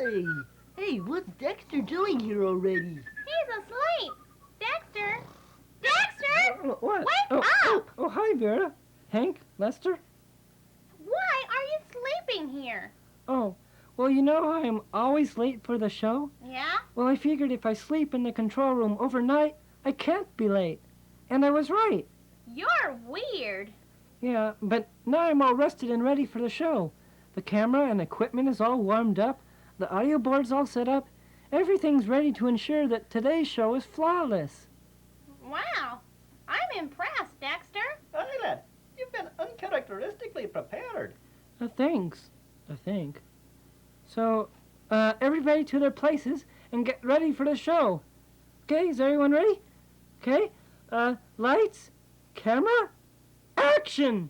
Hey! Hey, what's Dexter doing here already? He's asleep. Dexter! Dexter! What? Wake up! Oh, hi, Vera. Hank, Lester? Why are you sleeping here? Oh, well, you know how I'm always late for the show? Yeah? Well, I figured if I sleep in the control room overnight, I can't be late. And I was right. You're weird. Yeah, but now I'm all rested and ready for the show. The camera and equipment is all warmed up. The audio board's all set up. Everything's ready to ensure that today's show is flawless. Wow. I'm impressed, Dexter. Isla, you've been uncharacteristically prepared. Thanks, I think. So, everybody to their places and get ready for the show. Okay, is everyone ready? Okay, lights, camera, action!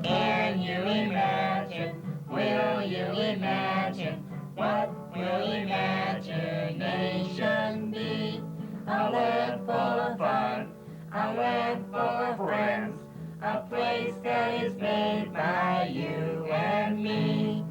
Can you imagine? Will you imagine? What will imagination be? A land full of fun, a land full of friends, a place that is made by you and me.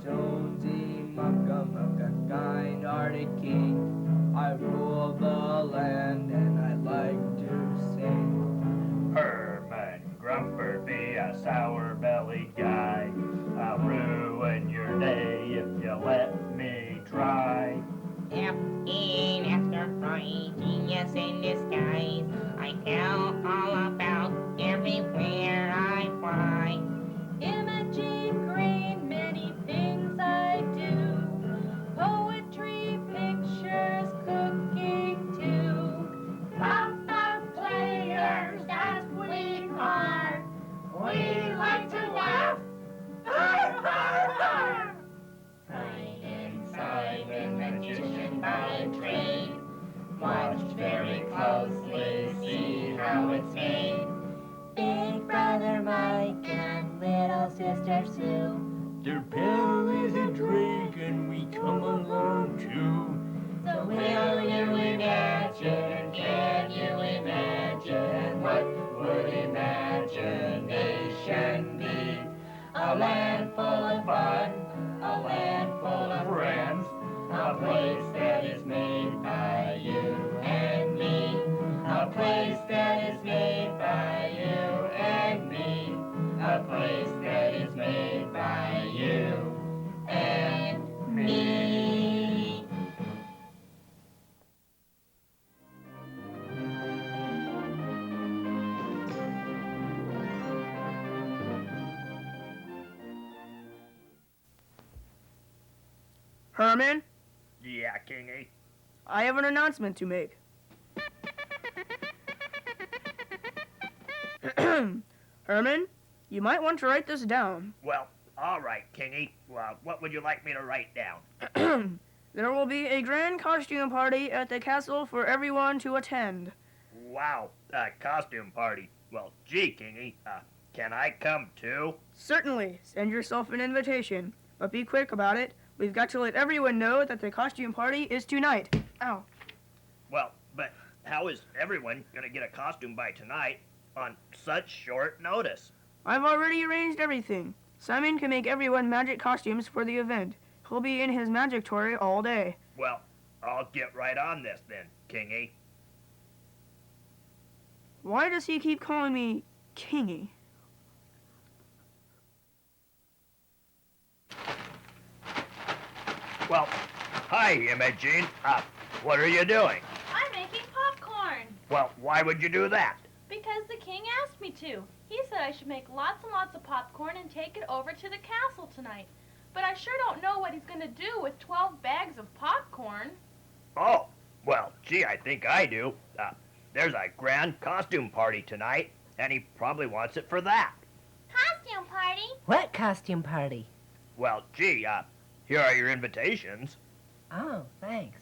Jonesy, mucka, mucka, kind-hearted king, I rule the land and I like to sing. Herman Grumper be a sour-bellied guy. I'll ruin your day if you let me try. F.E. Lester Fry, genius in disguise. I tell all about everywhere I fly. Imogene Green, many things I do. Poetry, pictures, cooking too. Pop-up players, that's what we are. We like to laugh. Har, har, har. Hide inside the magician by trade. Watch very closely, see how it's made. Big brother Mike and little sister Sue. Their pal is a drake and we come along too. So will you imagine, can you imagine, what would imagination be? A land full of fun, a land full of friends, a place that is made by you and me. A place that is made by you and me. A place that is made by you and me. Herman, Yeah, Kingy. I have an announcement to make. Herman, you might want to write this down. Well, all right, Kingy. Well, what would you like me to write down? There will be a grand costume party at the castle for everyone to attend. Wow, a costume party. Well, gee, Kingy, can I come too? Certainly, send yourself an invitation, but be quick about it. We've got to let everyone know that the costume party is tonight. Ow. Well, but how is everyone gonna get a costume by tonight on such short notice? I've already arranged everything. Simon can make everyone magic costumes for the event. He'll be in his magic toy all day. Well, I'll get right on this then, Kingy. Why does he keep calling me Kingy? Well, hi, Imogene. What are you doing? I'm making popcorn. Well, why would you do that? Because the king asked me to. He said I should make lots and lots of popcorn and take it over to the castle tonight. But I sure don't know what he's going to do with 12 bags of popcorn. Oh, well, gee, I think I do. There's a grand costume party tonight, and he probably wants it for that. Costume party? What costume party? Well, gee, here are your invitations. Oh, thanks.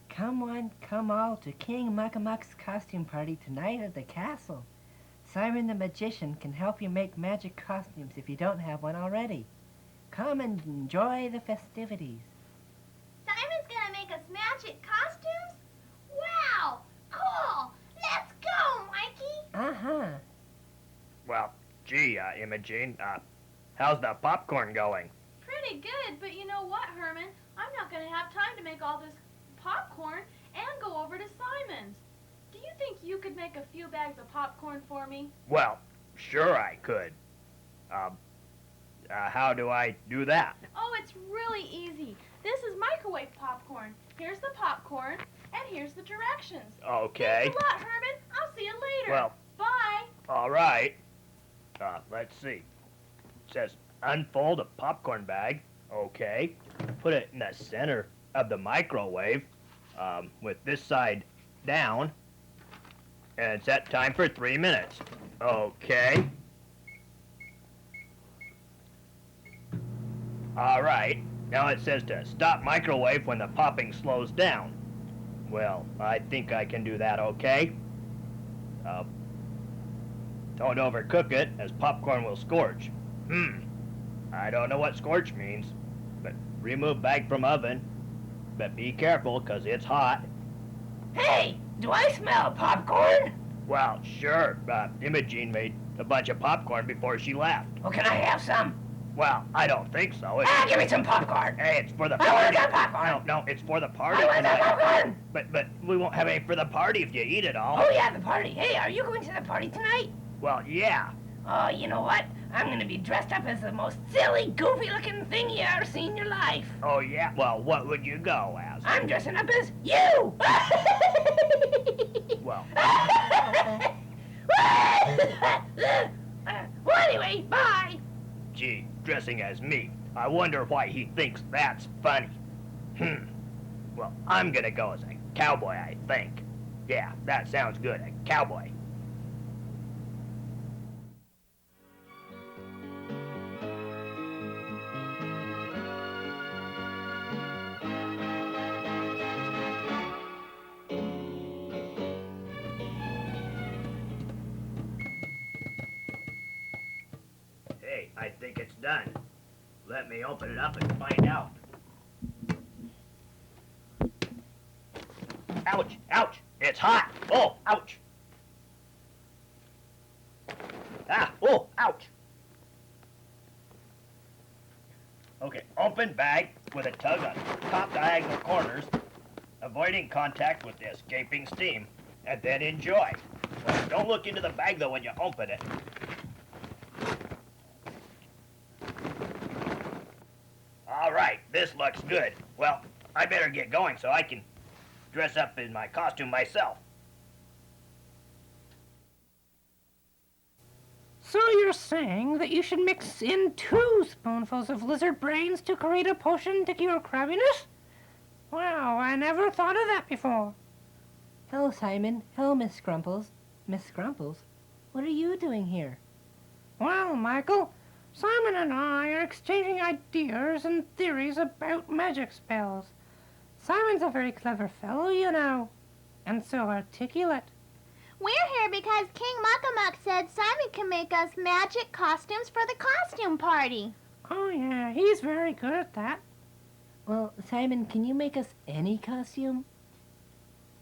Come one, come all to King Muckamuck's costume party tonight at the castle. Simon the Magician can help you make magic costumes if you don't have one already. Come and enjoy the festivities. Simon's gonna make us magic costumes? Wow! Cool! Let's go, Mikey! Uh-huh. Well, gee, Imogene, how's the popcorn going? Pretty good, but you know what, Herman? I'm not going to have time to make all this popcorn and go over to Simon's. Do you think you could make a few bags of popcorn for me? Well, sure I could. How do I do that? Oh, it's really easy. This is microwave popcorn. Here's the popcorn, and here's the directions. Okay. Thanks a lot, Herman. I'll see you later. Well, bye. all right. Let's see. It says unfold a popcorn bag. Okay. Put it in the center of the microwave with this side down. And set time for 3 minutes. Okay. All right. Now it says to stop microwave when the popping slows down. Well, I think I can do that okay. Don't overcook it, as popcorn will scorch. I don't know what scorch means, but remove bag from oven. But be careful, 'cause it's hot. Hey, do I smell popcorn? Well, sure. Imogene made a bunch of popcorn before she left. Well, can I have some? Well, I don't think so. Give me some popcorn. Hey, it's for the I want party. some popcorn. No, it's for the party I want some tonight. popcorn. But we won't have any for the party if you eat it all. Oh, yeah, the party. Hey, are you going to the party tonight? Well, yeah. Oh, you know what? I'm going to be dressed up as the most silly, goofy-looking thing you ever seen in your life. Oh, yeah? Well, what would you go as? I'm dressing up as you! Well, well, anyway, bye! gee, dressing as me. I wonder why he thinks that's funny. Well, I'm gonna go as a cowboy, I think. Yeah, that sounds good, a cowboy. Hey, I think it's done. Let me open it up and find out. Ouch! Ouch! It's hot! Oh, ouch! Oh, ouch! Okay, open bag with a tug on top diagonal corners, avoiding contact with the escaping steam, and then enjoy. Well, don't look into the bag though when you open it. All right, this looks good. Well, I better get going so I can dress up in my costume myself. So you're saying that you should mix in 2 spoonfuls of lizard brains to create a potion to cure crabbiness? Wow, I never thought of that before. Hello, Simon. Hello, Miss Scrumples. Miss Scrumples, what are you doing here? Well, Michael, Simon and I are exchanging ideas and theories about magic spells. Simon's a very clever fellow, you know, and so articulate. We're here because King Muckamuck said Simon can make us magic costumes for the costume party. Oh, yeah, he's very good at that. Well, Simon, can you make us any costume?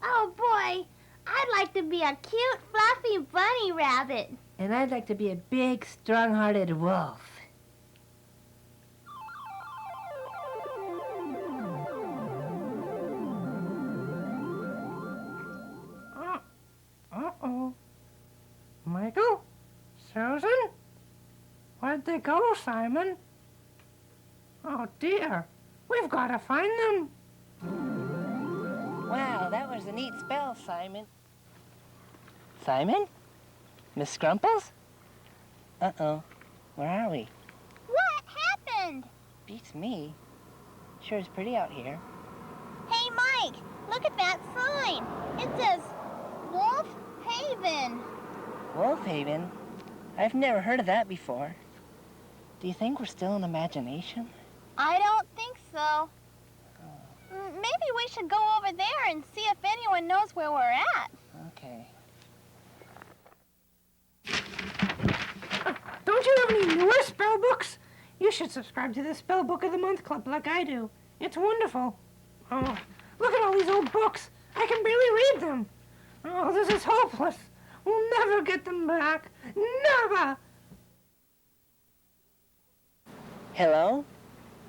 Oh, boy. I'd like to be a cute, fluffy bunny rabbit. And I'd like to be a big, strong-hearted wolf. Uh-oh. Michael? Susan? Where'd they go, Simon? Oh, dear. We've got to find them. Wow, that was a neat spell, Simon. Simon? Miss Scrumples? Uh-oh. Where are we? What happened? Beats me. Sure is pretty out here. Hey, Mike, look at that sign. It says Wolf Haven. Wolf Haven? I've never heard of that before. Do you think we're still in imagination? I don't think so. Maybe we should go over there and see if anyone knows where we're at. Okay. Don't you have any newer spell books? You should subscribe to the Spell Book of the Month Club like I do. It's wonderful. Oh, look at all these old books. I can barely read them. Oh, this is hopeless. We'll never get them back. Never! Hello?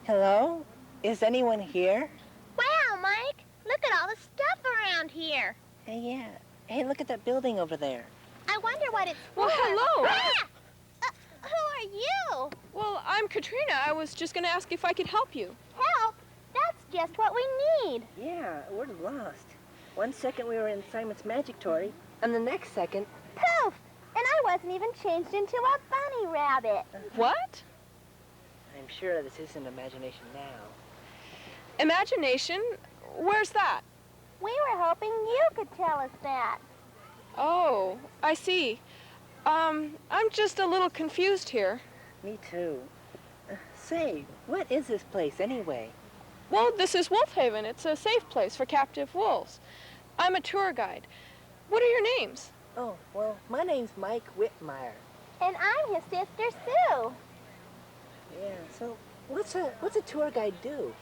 Hello? Is anyone here? Wow, Mike, look at all the stuff around here. Hey, yeah. Hey, look at that building over there. I wonder what it's Well, for. hello. Ah! Who are you? Well, I'm Katrina. I was just going to ask if I could help you. Help? That's just what we need. Yeah, we're lost. 1 second we were in Simon's magic toy, and the next second... Poof! And I wasn't even changed into a bunny rabbit. What? I'm sure this isn't imagination now. Imagination? Where's that? We were hoping you could tell us that. Oh, I see. I'm just a little confused here. Me too. Say, what is this place anyway? Well, this is Wolf Haven. It's a safe place for captive wolves. I'm a tour guide. What are your names? Oh, well, my name's Mike Whitmire. And I'm his sister, Sue. Yeah, so what's a tour guide do?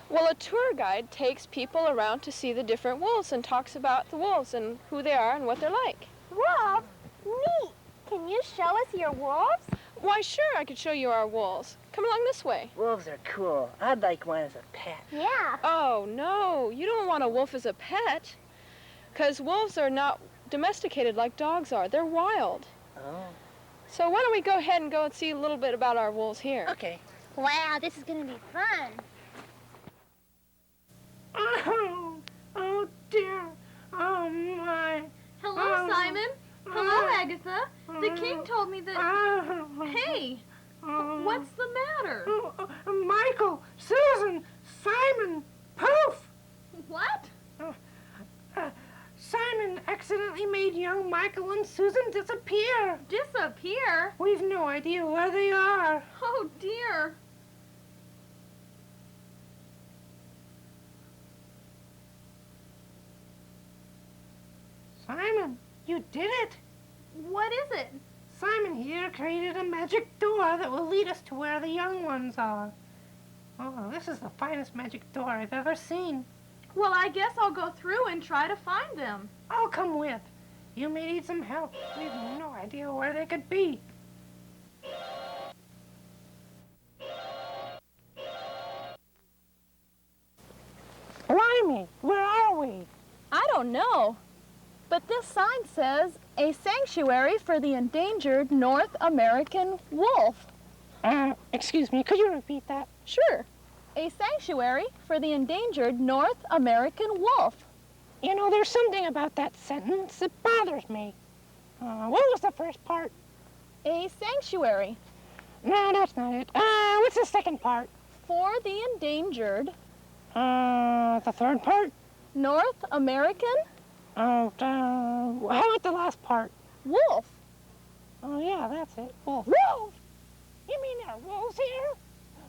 Well, a tour guide takes people around to see the different wolves and talks about the wolves and who they are and what they're like. Wolves? Neat. Can you show us your wolves? Why, sure, I could show you our wolves. Come along this way. Wolves are cool. I'd like one as a pet. Yeah. Oh, no, you don't want a wolf as a pet. 'Cause wolves are not domesticated like dogs are. They're wild. Oh. So why don't we go ahead and go and see a little bit about our wolves here? Okay. Wow, this is going to be fun. Oh dear. Oh, my. Hello, Oh. Simon. Hello, Agatha. The king told me that... Hey, what's the matter? Michael, Susan, Simon, Poof! What? Simon accidentally made young Michael and Susan disappear. Disappear? We've no idea where they are. Oh, dear. Simon, you did it. What is it? Simon here created a magic door that will lead us to where the young ones are. Oh, this is the finest magic door I've ever seen. Well, I guess I'll go through and try to find them. I'll come with. You may need some help. We've no idea where they could be. Blimey, where are we? I don't know. But this sign says, a sanctuary for the endangered North American wolf. Excuse me, could you repeat that? Sure. A sanctuary for the endangered North American wolf. You know, there's something about that sentence that bothers me. What was the first part? A sanctuary No, that's not it. What's the second part? for the endangered The third part? North American How about the last part? wolf. Oh, yeah, that's it. Wolf. Wolf! You mean there are wolves here?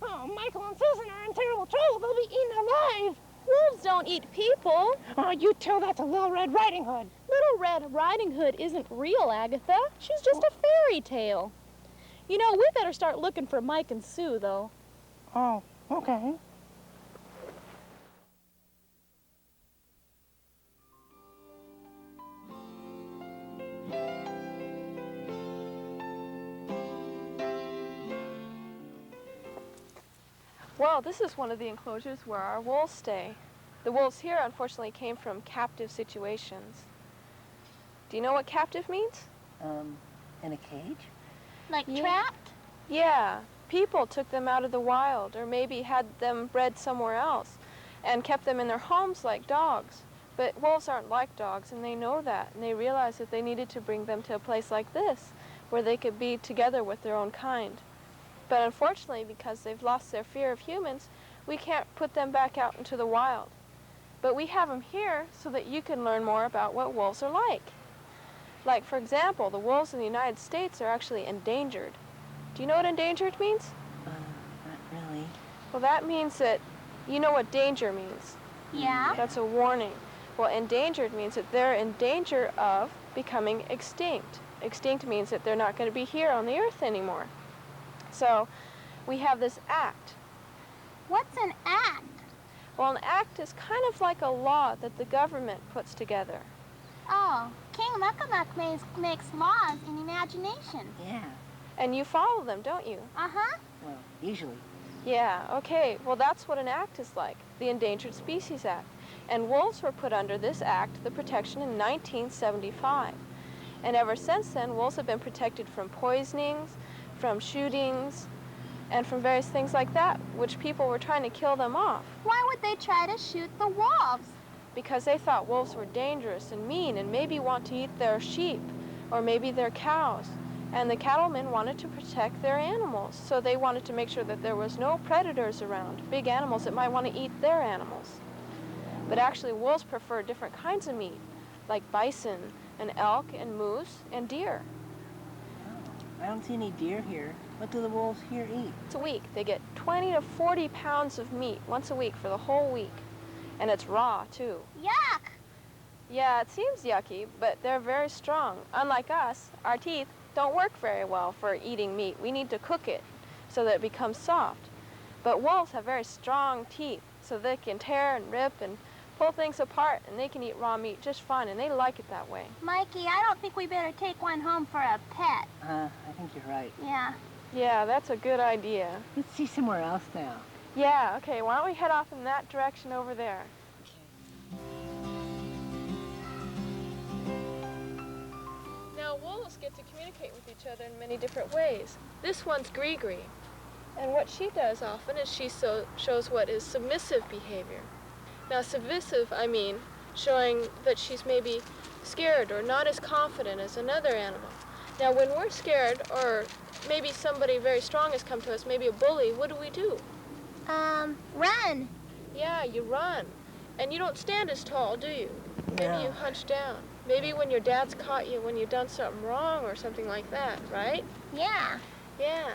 Oh, Michael and Susan are in terrible trouble. They'll be eaten alive. Wolves don't eat people. Oh, you tell that to Little Red Riding Hood. Little Red Riding Hood isn't real, Agatha. She's just a fairy tale. You know, we better start looking for Mike and Sue, though. Oh, okay. Well, this is one of the enclosures where our wolves stay. The wolves here, unfortunately, came from captive situations. Do you know what captive means? In a cage? Like Yeah. trapped? Yeah, people took them out of the wild or maybe had them bred somewhere else and kept them in their homes like dogs. But wolves aren't like dogs, and they know that, and they realized that they needed to bring them to a place like this where they could be together with their own kind. But unfortunately, because they've lost their fear of humans, we can't put them back out into the wild. But we have them here so that you can learn more about what wolves are like. Like, for example, the wolves in the United States are actually endangered. Do you know what endangered means? Not really. Well, that means that you know what danger means. Yeah. That's a warning. Well, endangered means that they're in danger of becoming extinct. Extinct means that they're not going to be here on the earth anymore. So we have this act. What's an act? Well, an act is kind of like a law that the government puts together. Oh, King Muckamuck makes laws in imagination. Yeah. And you follow them, don't you? Uh-huh. Well, usually. Yeah, okay. Well, that's what an act is like, the Endangered Species Act. And wolves were put under this act, the protection, in 1975. And ever since then, wolves have been protected from poisonings, from shootings, and from various things like that, which people were trying to kill them off. Why would they try to shoot the wolves? Because they thought wolves were dangerous and mean and maybe want to eat their sheep or maybe their cows. And the cattlemen wanted to protect their animals, so they wanted to make sure that there was no predators around, big animals that might want to eat their animals. But actually, wolves prefer different kinds of meat, like bison and elk and moose and deer. Oh, I don't see any deer here. What do the wolves here eat? It's a week. They get 20 to 40 pounds of meat once a week for the whole week. And it's raw, too. Yuck! Yeah, it seems yucky, but they're very strong. Unlike us, our teeth don't work very well for eating meat. We need to cook it so that it becomes soft. But wolves have very strong teeth, so they can tear and rip and pull things apart, and they can eat raw meat just fine, and they like it that way. Mikey, I don't think we better take one home for a pet. I think you're right. Yeah. Yeah, that's a good idea. Let's see somewhere else now. Yeah, okay, why don't we head off in that direction over there? Now, wolves get to communicate with each other in many different ways. This one's Gree-Gree. And what she does often is she shows what is submissive behavior. Now, submissive, I mean, showing that she's maybe scared or not as confident as another animal. Now, when we're scared, or maybe somebody very strong has come to us, maybe a bully, what do? Run. Yeah, you run. And you don't stand as tall, do you? Maybe No. you hunch down. Maybe when your dad's caught you when you've done something wrong or something like that, right? Yeah. Yeah,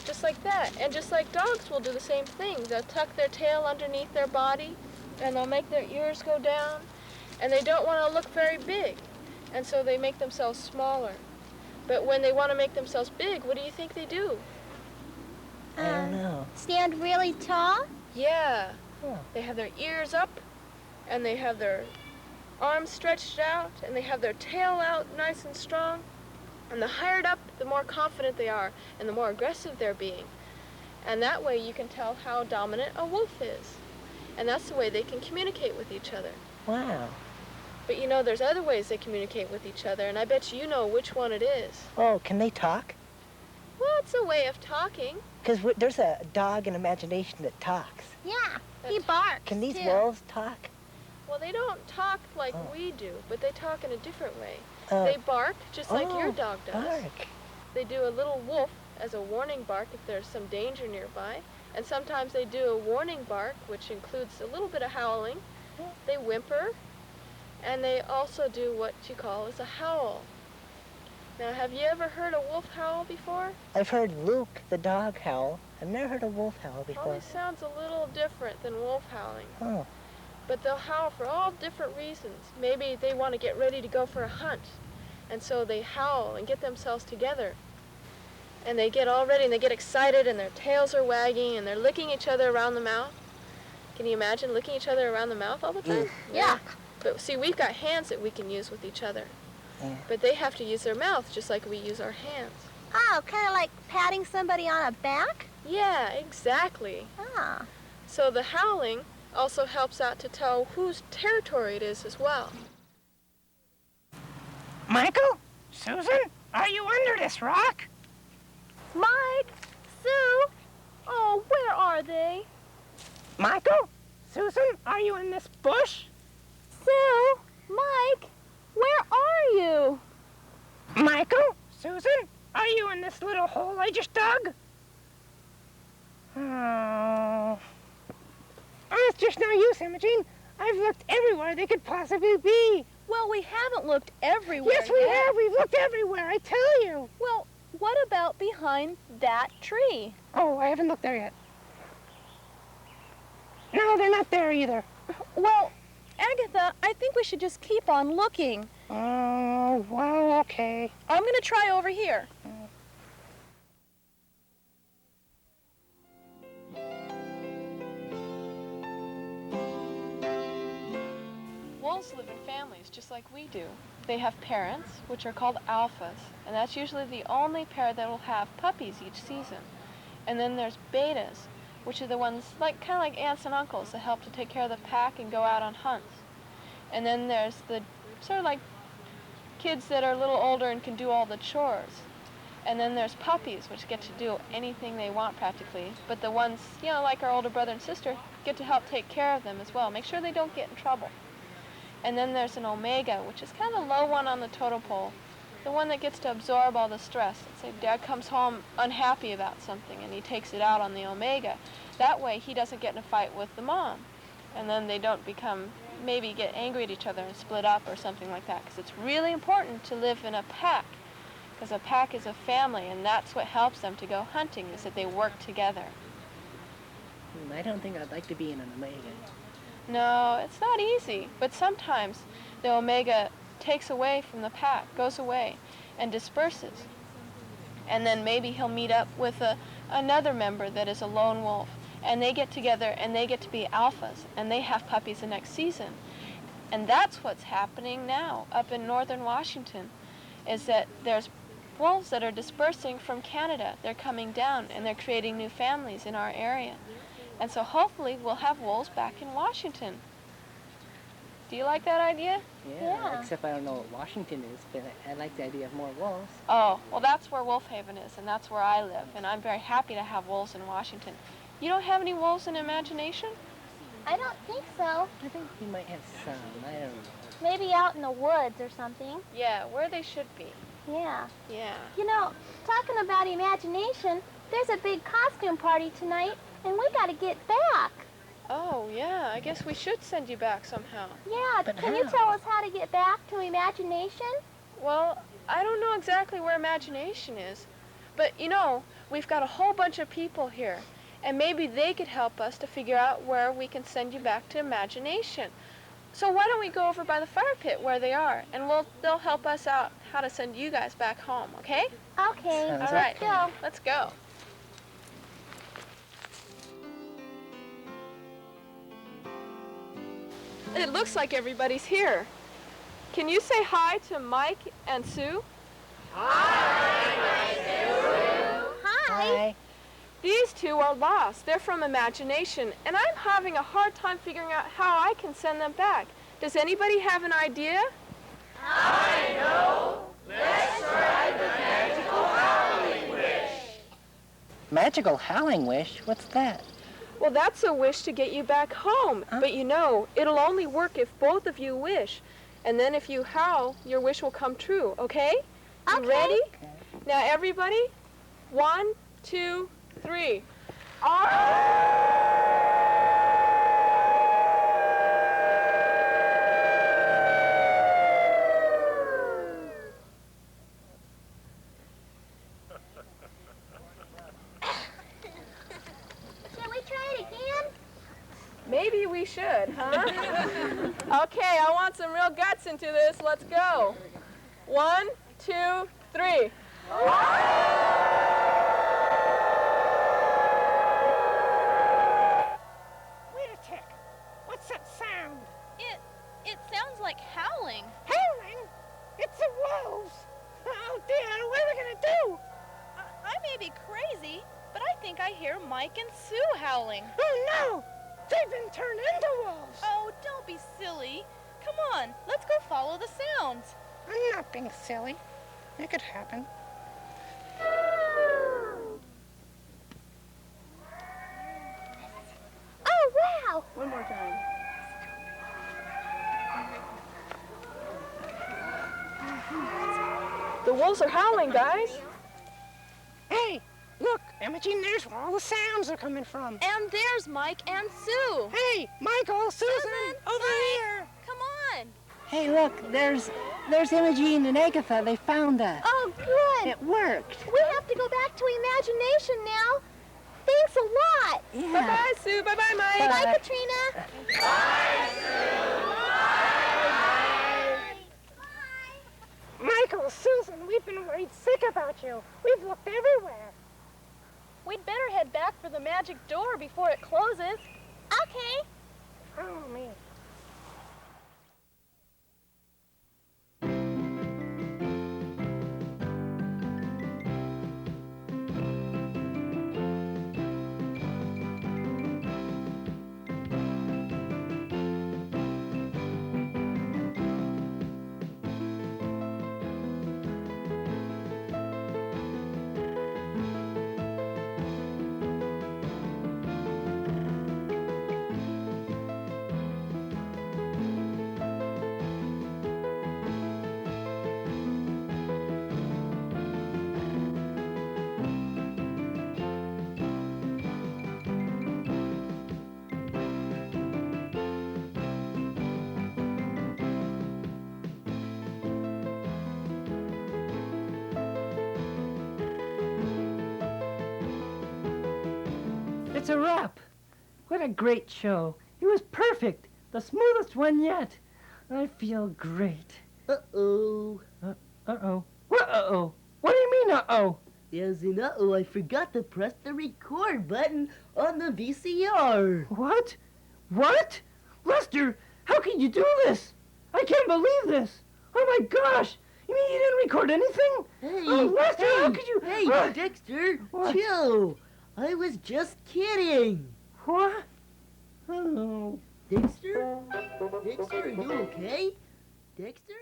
just like that. And just like dogs will do the same thing. They'll tuck their tail underneath their body, and they'll make their ears go down, and they don't want to look very big, and so they make themselves smaller. But when they want to make themselves big, what do you think they do? I don't know. Stand really tall? Yeah, Oh. they have their ears up, and they have their arms stretched out, and they have their tail out nice and strong. And the higher up, the more confident they are, and the more aggressive they're being. And that way you can tell how dominant a wolf is. And that's the way they can communicate with each other. Wow. But you know, there's other ways they communicate with each other, and I bet you know which one it is. Oh, can they talk? Well, it's a way of talking. Because there's a dog in imagination that talks. Yeah. He That's- barks. Can these too. wolves talk? Well, they don't talk like Oh. we do, but they talk in a different way. Uh, They bark just like your oh, dog does. Bark. They do a little woof as a warning bark if there's some danger nearby. And sometimes they do a warning bark, which includes a little bit of howling. They whimper, and they also do what you call is a howl. Now, have you ever heard a wolf howl before? I've heard Luke, the dog, howl. I've never heard a wolf howl before. Always sounds a little different than wolf howling. Oh. But they'll howl for all different reasons. Maybe they want to get ready to go for a hunt, and so they howl and get themselves together. And they get all ready, and they get excited, and their tails are wagging, and they're licking each other around the mouth. Can you imagine licking each other around the mouth all the time? Yeah. But see, we've got hands that we can use with each other. Yeah. But they have to use their mouth just like we use our hands. Oh, kind of like patting somebody on a back? Yeah, exactly. Ah. So the howling also helps out to tell whose territory it is as well. Michael? Susan? Are you under this rock? Mike? Sue? Oh, where are they? Michael? Susan? Are you in this bush? Sue? Mike? Where are you? Michael? Susan? Are you in this little hole I just dug? Oh. It's just no use, Imogene. I've looked everywhere they could possibly be. Well, we haven't looked everywhere Yes, we yet. have. We've looked everywhere, I tell you. Well, what about behind that tree? Oh, I haven't looked there yet. No, they're not there either. Well, Agatha, I think we should just keep on looking. Oh, well, okay. I'm going to try over here. wolves live in families just like we do. They have parents, which are called alphas, and that's usually the only pair that will have puppies each season. And then there's betas, which are the ones kind of like aunts and uncles that help to take care of the pack and go out on hunts. And then there's the sort of like kids that are a little older and can do all the chores. And then there's puppies, which get to do anything they want practically. But the ones, like our older brother and sister, get to help take care of them as well. Make sure they don't get in trouble. And then there's an omega, which is kind of the low one on the totem pole. The one that gets to absorb all the stress. Let's say Dad comes home unhappy about something and he takes it out on the omega. That way he doesn't get in a fight with the mom. And then they don't maybe get angry at each other and split up or something like that. Because it's really important to live in a pack. Because a pack is a family, and that's what helps them to go hunting, is that they work together. I don't think I'd like to be in an omega. No, it's not easy. But sometimes the omega takes away from the pack, goes away, and disperses. And then maybe he'll meet up with another member that is a lone wolf, and they get together and they get to be alphas, and they have puppies the next season. And that's what's happening now up in northern Washington, is that there's wolves that are dispersing from Canada. They're coming down and they're creating new families in our area. And so hopefully we'll have wolves back in Washington. Do you like that idea? Yeah. Except I don't know what Washington is, but I like the idea of more wolves. Oh, well that's where Wolf Haven is, and that's where I live, and I'm very happy to have wolves in Washington. You don't have any wolves in Imagination? I don't think so. I think we might have some. I don't know. Maybe out in the woods or something. Yeah, where they should be. Yeah. Yeah. Talking about Imagination, there's a big costume party tonight, and we gotta get back. Oh, yeah, I guess we should send you back somehow. Yeah, But can you how? tell us how to get back to Imagination? Well, I don't know exactly where Imagination is, but we've got a whole bunch of people here, and maybe they could help us to figure out where we can send you back to Imagination. So why don't we go over by the fire pit where they are, and they'll help us out how to send you guys back home, okay? Okay, Sounds All right, let's go. let's go. It looks like everybody's here. Can you say hi to Mike and Sue? Hi. These two are lost. They're from Imagination, and I'm having a hard time figuring out how I can send them back. Does anybody have an idea? I know. Let's try the magical howling wish. Magical howling wish? What's that? Well, that's a wish to get you back home. Huh? But it'll only work if both of you wish. And then if you howl, your wish will come true, okay? You Okay. ready? Now, everybody, 1, 2, 3. Shall we try it again? Maybe we should, huh? Okay, I want some real guts into this. Let's go. 1, 2, 3. Wait a tick. What's that sound? It sounds like howling. Howling? It's the wolves. Oh dear, what are we gonna do? I may be crazy, but I think I hear Mike and Sue howling. Oh no! They've been turned into wolves. Oh, don't be silly. Come on, let's go follow the sounds. I'm not being silly. It could happen. Oh, wow. One more time. The wolves are howling, guys. Hey, look, Imogen, there's where all the sounds are coming from. And there's Mike and Sue. Hey, Michael, Susan, over here. Come on. Hey, look, there's Imogene and Agatha. They found us. Oh, good. It worked. We have to go back to Imagination now. Thanks a lot. Yeah. Bye-bye, Sue. Bye-bye, Mike. Bye. Bye, Katrina. Michael, Susan, we've been worried sick about you. We've looked everywhere. We'd better head back for the magic door before it closes. Okay. Oh, me. it's a wrap. What a great show. It was perfect. The smoothest one yet. I feel great. Uh-oh. Uh-oh. What uh-oh? What do you mean uh-oh? As in uh-oh, I forgot to press the record button on the VCR. What? What? Lester, how can you do this? I can't believe this. Oh my gosh. You mean you didn't record anything? Hey, Oh, Lester, hey, how could you? Hey, What? Dexter, What? chill. I was just kidding. What? Oh. Dexter? Dexter, are you okay? Dexter?